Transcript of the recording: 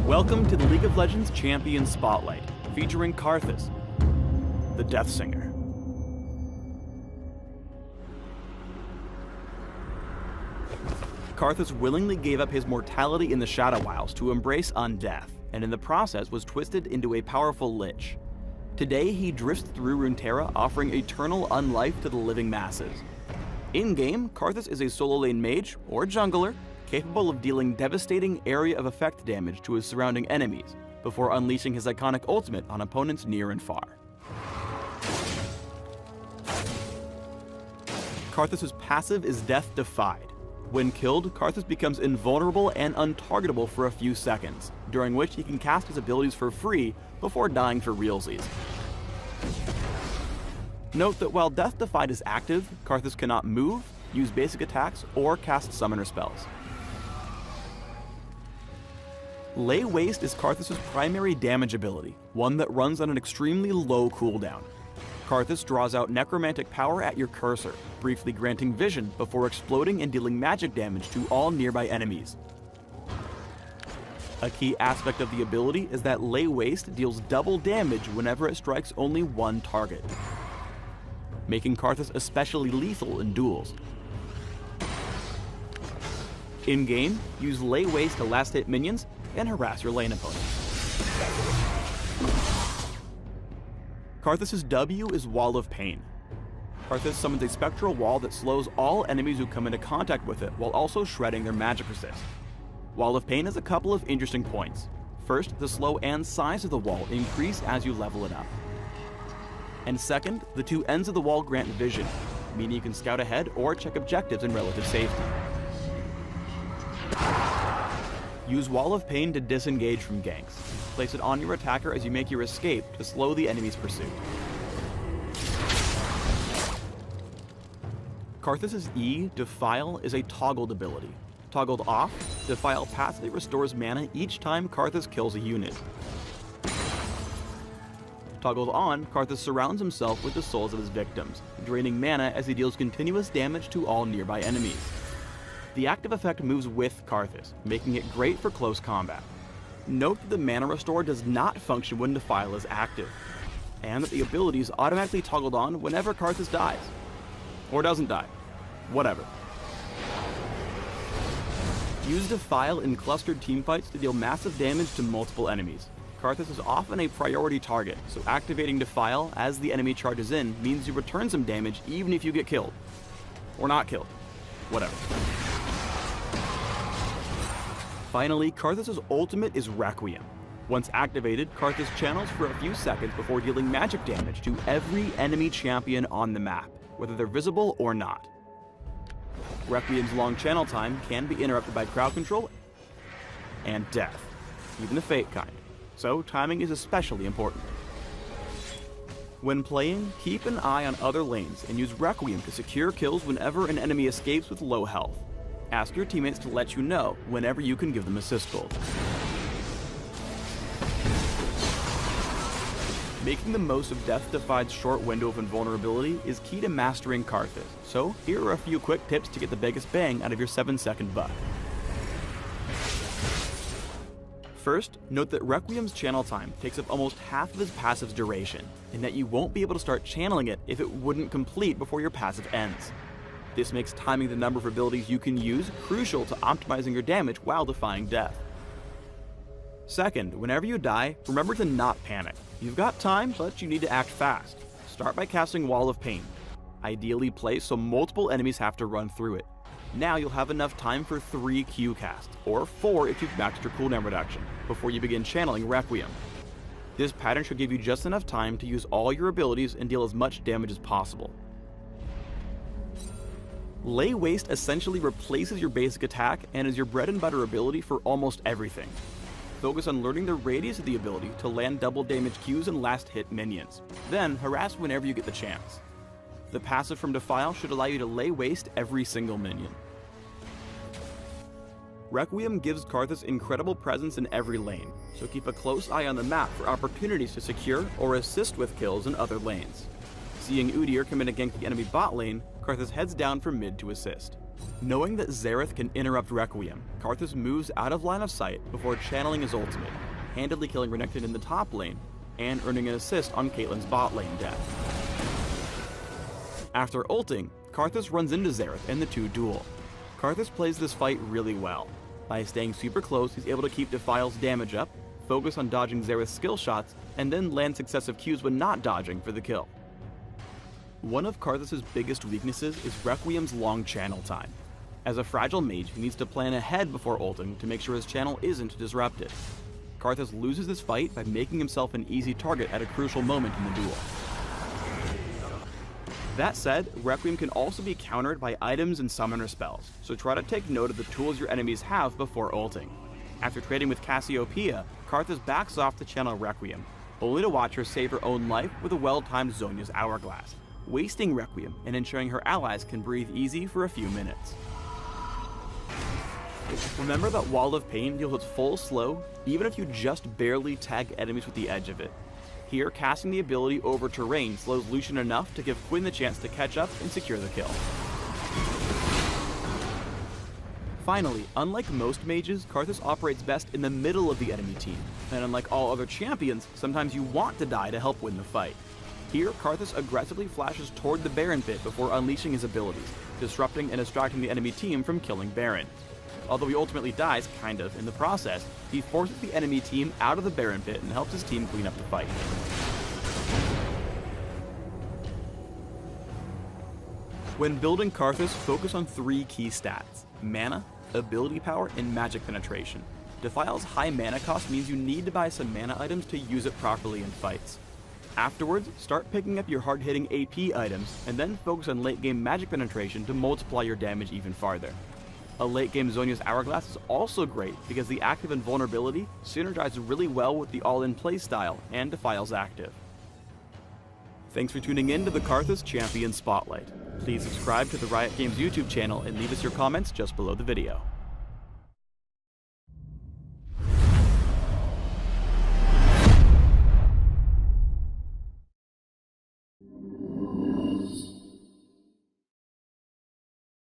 Welcome to the League of Legends Champion Spotlight, featuring Karthus, the Death Singer. Karthus willingly gave up his mortality in the Shadow Isles to embrace undeath, and in the process was twisted into a powerful lich. Today he drifts through Runeterra, offering eternal unlife to the living masses. In-game, Karthus is a solo lane mage, or jungler, capable of dealing devastating area of effect damage to his surrounding enemies, before unleashing his iconic ultimate on opponents near and far. Karthus' passive is Death Defied. When killed, Karthus becomes invulnerable and untargetable for a few seconds, during which he can cast his abilities for free before dying for realsies. Note that while Death Defied is active, Karthus cannot move, use basic attacks, or cast summoner spells. Lay Waste is Karthus' primary damage ability, one that runs on an extremely low cooldown. Karthus draws out necromantic power at your cursor, briefly granting vision before exploding and dealing magic damage to all nearby enemies. A key aspect of the ability is that Lay Waste deals double damage whenever it strikes only one target, making Karthus especially lethal in duels. In-game, use Lay Waste to last hit minions and harass your lane opponents. Karthus' W is Wall of Pain. Karthus summons a spectral wall that slows all enemies who come into contact with it while also shredding their magic resist. Wall of Pain has a couple of interesting points. First, the slow and size of the wall increase as you level it up. And second, the two ends of the wall grant vision, meaning you can scout ahead or check objectives in relative safety. Use Wall of Pain to disengage from ganks. Place it on your attacker as you make your escape to slow the enemy's pursuit. Karthus' E, Defile, is a toggled ability. Toggled off, Defile passively restores mana each time Karthus kills a unit. Toggled on, Karthus surrounds himself with the souls of his victims, draining mana as he deals continuous damage to all nearby enemies. The active effect moves with Karthus, making it great for close combat. Note that the mana restore does not function when Defile is active, and that the ability is automatically toggled on whenever Karthus dies. Or doesn't die. Whatever. Use Defile in clustered teamfights to deal massive damage to multiple enemies. Karthus is often a priority target, so activating Defile as the enemy charges in means you return some damage even if you get killed. Or not killed. Whatever. Finally, Karthus' ultimate is Requiem. Once activated, Karthus channels for a few seconds before dealing magic damage to every enemy champion on the map, whether they're visible or not. Requiem's long channel time can be interrupted by crowd control and death, even the Fate kind, so timing is especially important. When playing, keep an eye on other lanes and use Requiem to secure kills whenever an enemy escapes with low health. Ask your teammates to let you know whenever you can give them assist gold. Making the most of Death Defied's short window of invulnerability is key to mastering Karthus, so here are a few quick tips to get the biggest bang out of your 7-second buck. First, note that Requiem's channel time takes up almost half of his passive's duration, and that you won't be able to start channeling it if it wouldn't complete before your passive ends. This makes timing the number of abilities you can use crucial to optimizing your damage while defying death. Second, whenever you die, remember to not panic. You've got time, but you need to act fast. Start by casting Wall of Pain. Ideally placed so multiple enemies have to run through it. Now you'll have enough time for 3 Q casts, or 4 if you've maxed your cooldown reduction, before you begin channeling Requiem. This pattern should give you just enough time to use all your abilities and deal as much damage as possible. Lay Waste essentially replaces your basic attack and is your bread and butter ability for almost everything. Focus on learning the radius of the ability to land double damage Qs and last hit minions. Then harass whenever you get the chance. The passive from Defile should allow you to Lay Waste every single minion. Requiem gives Karthus incredible presence in every lane, so keep a close eye on the map for opportunities to secure or assist with kills in other lanes. Seeing Udyr come in to gank the enemy bot lane, Karthus heads down from mid to assist. Knowing that Xerath can interrupt Requiem, Karthus moves out of line of sight before channeling his ultimate, handily killing Renekton in the top lane, and earning an assist on Caitlyn's bot lane death. After ulting, Karthus runs into Xerath and the two duel. Karthus plays this fight really well. By staying super close, he's able to keep Defile's damage up, focus on dodging Xerath's skill shots, and then land successive Qs when not dodging for the kill. One of Karthus' biggest weaknesses is Requiem's long channel time. As a fragile mage, he needs to plan ahead before ulting to make sure his channel isn't disrupted. Karthus loses this fight by making himself an easy target at a crucial moment in the duel. That said, Requiem can also be countered by items and summoner spells, so try to take note of the tools your enemies have before ulting. After trading with Cassiopeia, Karthus backs off to channel Requiem, only to watch her save her own life with a well-timed Zhonya's Hourglass, wasting Requiem and ensuring her allies can breathe easy for a few minutes. Remember that Wall of Pain deals its full slow, even if you just barely tag enemies with the edge of it. Here, casting the ability over terrain slows Lucian enough to give Quinn the chance to catch up and secure the kill. Finally, unlike most mages, Karthus operates best in the middle of the enemy team, and unlike all other champions, sometimes you want to die to help win the fight. Here, Karthus aggressively flashes toward the Baron pit before unleashing his abilities, disrupting and distracting the enemy team from killing Baron. Although he ultimately dies, kind of, in the process, he forces the enemy team out of the Baron pit and helps his team clean up the fight. When building Karthus, focus on 3 key stats: mana, ability power, and magic penetration. Defile's high mana cost means you need to buy some mana items to use it properly in fights. Afterwards, start picking up your hard-hitting AP items, and then focus on late-game magic penetration to multiply your damage even farther. A late-game Zhonya's Hourglass is also great because the active and vulnerability synergize really well with the all-in playstyle and Defile's active. Thanks for tuning in to the Karthus Champion Spotlight. Please subscribe to the Riot Games YouTube channel and leave us your comments just below the video.